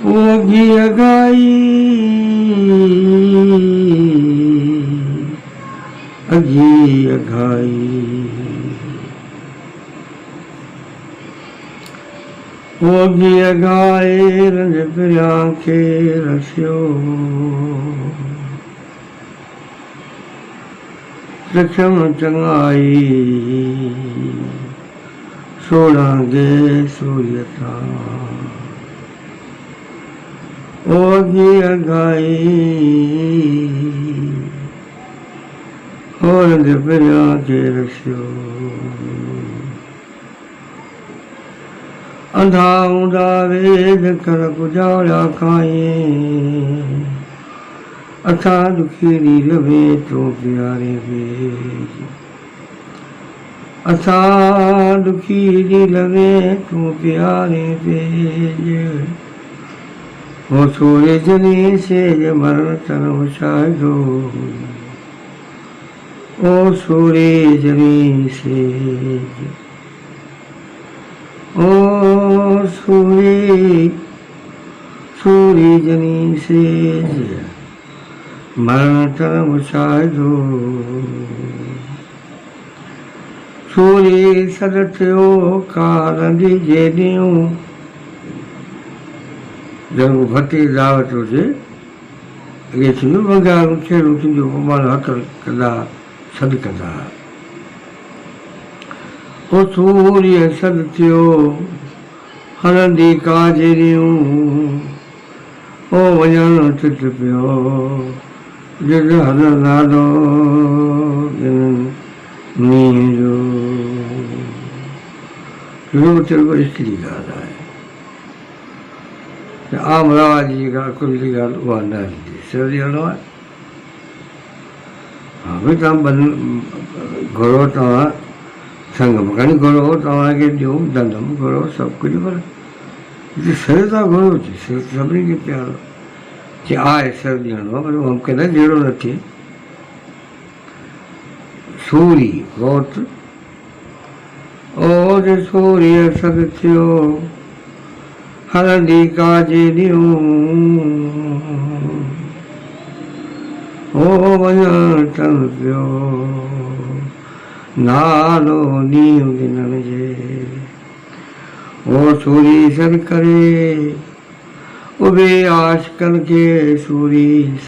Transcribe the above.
ओगी अगाई अगी अघाई ओगी अगाए रंज पिया खे रसियो सक्षम चंगाई सोड़ांगे सूर्यता ओगी अगाई और दिव्या के रसियो अंधा ऊंधा वेद कर गुजारा खाए अथा दुखी लवे तो प्यारे वेद अथा दुखी लवे तो प्यारे वेद वो छोड़े जनी से मरण तन शायदो ओ सूर्य जनी से ओ सूर्य जनी से मरण तरम शायदो सूर्य सदत्यो कारंदी जेनियो जब भती दावत हुजे ये थींदो बंगाल खेल थींदो माना हथ कंदा सद कंदा ओ सूर्य सद थियो हलंदी काजरियूं ओ वञण चित पियो जिद हलंदाडो मींहं जो इहो चइबो हिकिड़ी ॻाल्हि आहे आम रवाज जी ॻाल्हि कुझु ॻाल्हि उहा न हलंदी सही हलंदो आहे हा भई तव्हां घुरो तव्हां संग खणी घुरो तव्हांखे ॾियो दंदम घुरो सभु कुझु पर सिर था घुरो सिर सभिनी खे प्यारो जे आहे सिर ॾियणो आहे पर उहो कॾहिं जहिड़ो न थिए सूरी घोट ओ जे सूर्य सद थियो हलंदी काजरियूं ओ वञण तन पियो नालो नींहुं गिनण जे ओ सूरी सर करे उभे आशिकनि खे सूरी